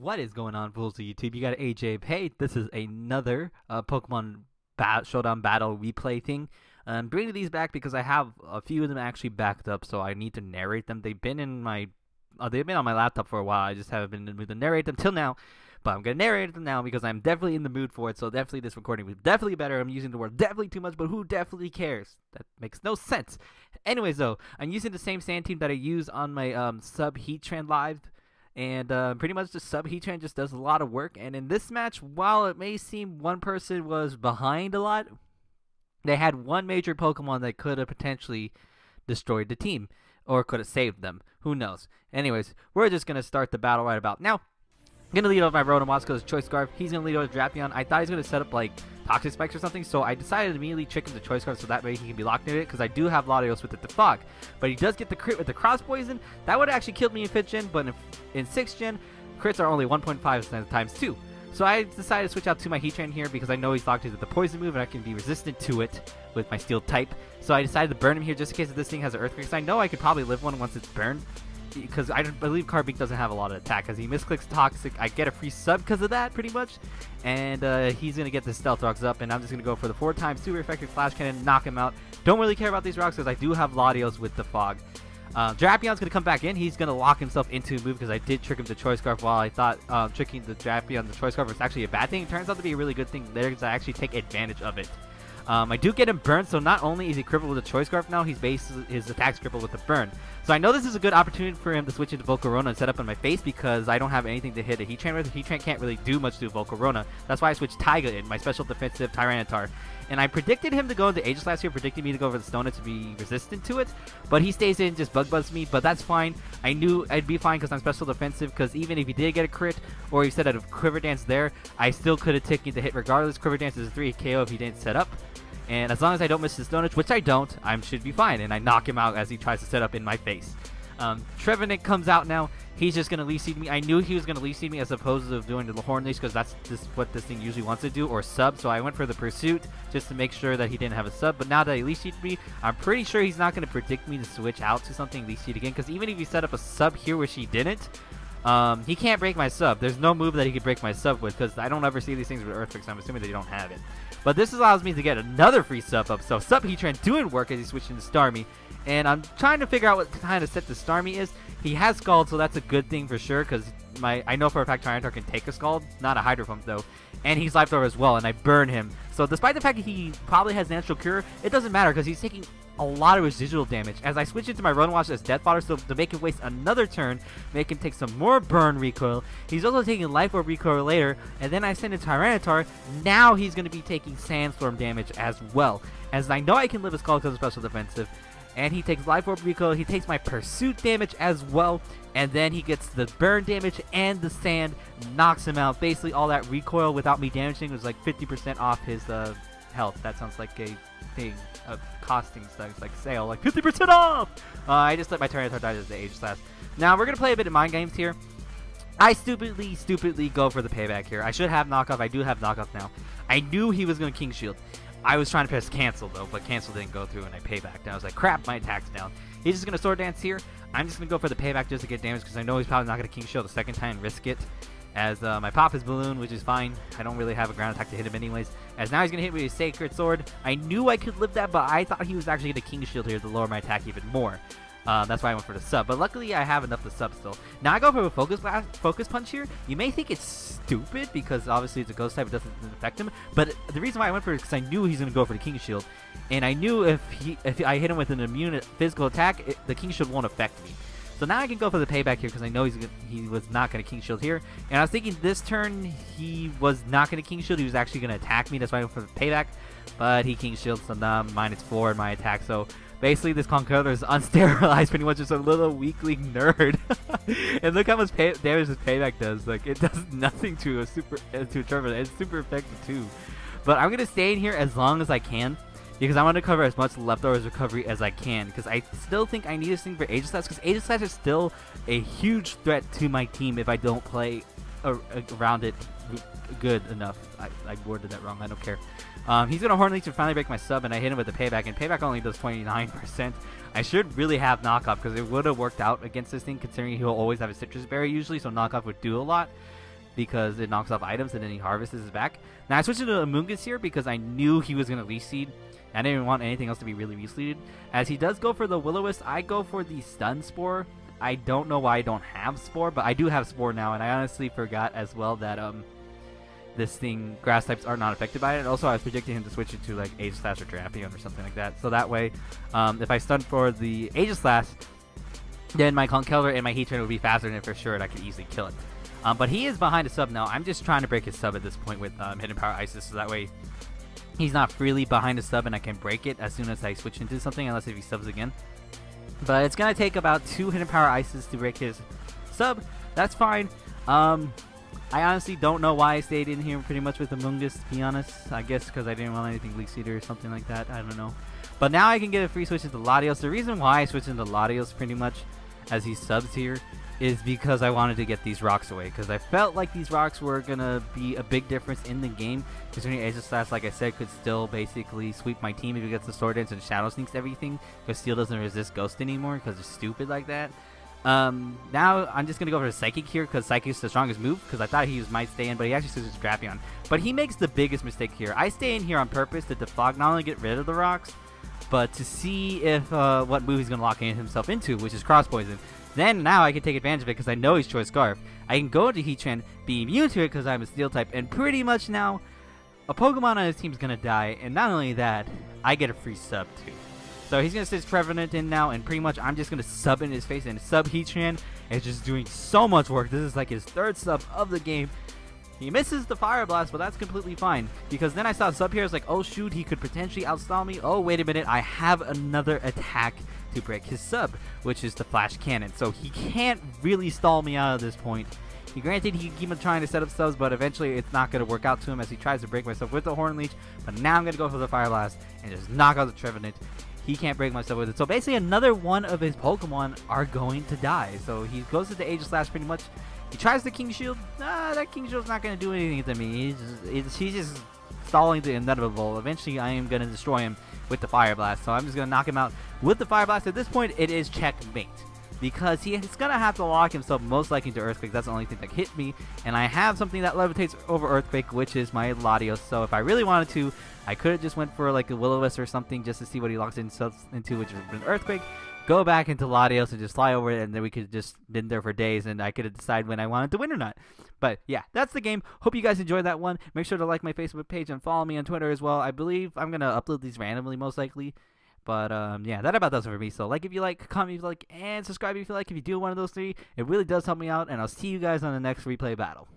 What is going on, fools of YouTube? You got AJayPay. This is another Pokemon Showdown battle replay thing. I'm bringing these back because I have a few of them actually backed up, so I need to narrate them. They've been on my laptop for a while. I just haven't been in the mood to narrate them till now. But I'm going to narrate them now because I'm definitely in the mood for it. So definitely this recording was definitely better. I'm using the word definitely too much, but who definitely cares? That makes no sense. Anyways, though, I'm using the same sand team that I use on my Sub Heatran live. And pretty much the Sub Heatran just does a lot of work. And in this match, while it may seem one person was behind a lot, they had one major Pokemon that could have potentially destroyed the team. Or could have saved them. Who knows? Anyways, we're just going to start the battle right about now. I'm going to lead off my Rotom because Choice Scarf. He's going to lead off Drapion. I thought he was going to set up like Toxic Spikes or something, so I decided to immediately trick him to Choice Scarf so that way he can be locked in it, because I do have Latios with the Fog. But he does get the crit with the Cross Poison. That would have actually killed me in 5th gen, but in 6th gen, crits are only 1.5 times 2. So I decided to switch out to my Heatran here because I know he's locked into the Poison move and I can be resistant to it with my Steel type. So I decided to burn him here just in case this thing has an Earthquake, because I know I could probably live one once it's burned. Because I believe Carbink doesn't have a lot of attack, because he misclicks Toxic. I get a free sub because of that, pretty much. And he's going to get the Stealth Rocks up, and I'm just going to go for the 4 times super effective Flash Cannon, knock him out. Don't really care about these rocks because I do have Latios with the Fog. Drapion's going to come back in. He's going to lock himself into a move because I did trick him to Choice Scarf. While I thought tricking the Drapion to Choice Scarf was actually a bad thing, it turns out to be a really good thing there because I actually take advantage of it. I do get him burned, so not only is he crippled with a Choice Scarf now, his attack's crippled with the burn. So I know this is a good opportunity for him to switch into Volcarona and set up on my face because I don't have anything to hit a Heatran with. Heatran can't really do much to Volcarona. That's why I switched Taiga in, my special defensive Tyranitar. And I predicted him to go into Aegis last year, predicting me to go for the Stone to be resistant to it. But he stays in, just bug buzz me, but that's fine. I knew I'd be fine because I'm special defensive, because even if he did get a crit, or he said out of Quiver Dance there, I still could have taken the hit regardless. Quiver Dance is a 3 KO if he didn't set up. And as long as I don't miss his Stone Edge, which I don't, I should be fine. And I knock him out as he tries to set up in my face. Trevenant comes out now. He's just going to Leaf Seed me. I knew he was going to Leaf Seed me as opposed to doing the Horn Leash, because that's just what this thing usually wants to do, or sub. So I went for the Pursuit just to make sure that he didn't have a sub. But now that he Leaf Seeded me, I'm pretty sure he's not going to predict me to switch out to something Leaf Seed again, because even if he set up a sub here, which he didn't, he can't break my sub. There's no move that he could break my sub with, because I don't ever see these things with Earthquake, so I'm assuming they don't have it. But this allows me to get another free sub up. So Sub Heatran doing work as he switched into Starmie. And I'm trying to figure out what kind of set the Starmie is. He has Scald, so that's a good thing for sure, because I know for a fact Tyranitar can take a Scald, not a Hydro Pump though. And he's Life Thrower as well, and I burn him. So despite the fact that he probably has Natural Cure, it doesn't matter because he's taking a lot of residual damage. As I switch into my Run Watch as Death Fodder, so to make him waste another turn, make him take some more burn recoil. He's also taking Life Orb recoil later, and then I send in Tyranitar. Now he's going to be taking Sandstorm damage as well. As I know I can live his Scald because of special defensive. And he takes Life Orb recoil, he takes my Pursuit damage as well, and then he gets the burn damage and the sand, knocks him out. Basically all that recoil without me damaging was like 50% off his health. That sounds like a thing of costing stuff, like sale, like 50% off! I just let my Tyranitar die as the Aegis Slash. Now we're going to play a bit of mind games here. I stupidly go for the payback here. I should have knockoff, I do have knockoff now. I knew he was going to King Shield. I was trying to press cancel though, but cancel didn't go through and I paybacked. And I was like, crap, my attack's down. He's just going to Sword Dance here. I'm just going to go for the payback just to get damage because I know he's probably not going to King Shield the second time and risk it. As my pop is Balloon, which is fine. I don't really have a ground attack to hit him anyways. As now he's going to hit me with his Sacred Sword. I knew I could live that, but I thought he was actually going to King Shield here to lower my attack even more. That's why I went for the sub, but luckily I have enough to sub still. Now I go for a Focus Punch here. You may think it's stupid because obviously it's a Ghost type, it doesn't affect him. But the reason why I went for it is because I knew he's going to go for the King Shield, and I knew if I hit him with an immune physical attack, the King Shield won't affect me. So now I can go for the payback here because I know he was not going to King Shield here. And I was thinking this turn he was not going to King Shield, he was actually going to attack me. That's why I went for the payback. But he King Shields, so now I'm -4 in my attack. So basically this Conkeldurr is unsterilized, pretty much just a little weakling nerd. And look how much damage this payback does. Like, it does nothing to a Trevenant. It's super effective too. But I'm going to stay in here as long as I can, because I want to cover as much leftovers recovery as I can, because I still think I need this thing for Aegis Slash, because Aegis Slash is still a huge threat to my team if I don't play around it good enough. I worded that wrong, I don't care. He's going to Horn Leech to finally break my sub, and I hit him with the payback, and payback only does 29%. I should really have knockoff, because it would have worked out against this thing, considering he'll always have a Citrus Berry usually, so knockoff would do a lot. because it knocks off items and then he harvests his back. Now I switched to Amoonguss here because I knew he was going to leech seed. I didn't want anything else to be really leech seeded. As he does go for the Will-O-Wisp, I go for the Stun Spore. I don't know why I don't have Spore, but I do have Spore now, and I honestly forgot as well that this thing, grass types are not affected by it. And also, I was predicting him to switch it to like Aegislash or Drapion or something like that. So that way, if I stun for the Aegislash, then my Conkeldurr and my Heatran would be faster than it for sure, and I could easily kill it. But he is behind a sub now. I'm just trying to break his sub at this point with Hidden Power Isis, so that way he's not freely behind a sub and I can break it as soon as I switch into something, unless if he subs again. But it's going to take about 2 Hidden Power Isis to break his sub. That's fine. I honestly don't know why I stayed in here pretty much with Amoonguss, to be honest. I guess because I didn't want anything Leech Seeder or something like that. I don't know. But now I can get a free switch into Latios. The reason why I switched into Latios pretty much as he subs here is because I wanted to get these rocks away. Because I felt like these rocks were going to be a big difference in the game. Considering Aegislash, like I said, could still basically sweep my team if he gets the Sword Dance and Shadow Sneaks everything. Because Steel doesn't resist Ghost anymore because it's stupid like that. Now I'm just going to go for the Psychic here because Psychic is the strongest move because I thought he might stay in, but he actually switches to Drapion. But he makes the biggest mistake here. I stay in here on purpose to defog, not only get rid of the rocks, but to see if what move he's going to lock in himself into, which is Cross Poison. Then now I can take advantage of it because I know he's Choice Scarf. I can go into Heatran, be immune to it because I'm a Steel type, and pretty much now a Pokemon on his team is going to die, and not only that, I get a free sub too. So he's going to switch Trevenant in now, and pretty much I'm just going to sub in his face, and Sub Heatran is just doing so much work. This is like his 3rd sub of the game. He misses the Fire Blast, but that's completely fine, because then I saw Sub here, I was like, oh shoot, he could potentially outstall me. Oh, wait a minute, I have another attack to break his sub, which is the Flash Cannon. So he can't really stall me out at this point. Granted, he can keep on trying to set up subs, but eventually it's not going to work out to him as he tries to break myself with the Horn Leech. But now I'm going to go for the Fire Blast and just knock out the Trevenant. He can't break myself with it. So basically another one of his Pokemon are going to die. So he goes to the Aegislash pretty much. He tries the King Shield. That King Shield's not going to do anything to me. He's just stalling the inevitable. Eventually I am going to destroy him with the Fire Blast. So I'm just going to knock him out with the Fire Blast. At this point it is checkmate, because he's going to have to lock himself most likely to Earthquake. That's the only thing that hit me. And I have something that levitates over Earthquake, which is my Latios. So if I really wanted to, I could have just went for like a Will-O-Wisp or something just to see what he locks himself into, which is an Earthquake. Go back into Latios and just fly over it, and then we could just been there for days, and I could have decided when I wanted to win or not. But yeah, that's the game. Hope you guys enjoyed that one. Make sure to like my Facebook page and follow me on Twitter as well. I believe I'm going to upload these randomly most likely. But yeah, that about does it for me. So like if you like, comment if you like, and subscribe if you like. If you do one of those 3, it really does help me out. And I'll see you guys on the next replay battle.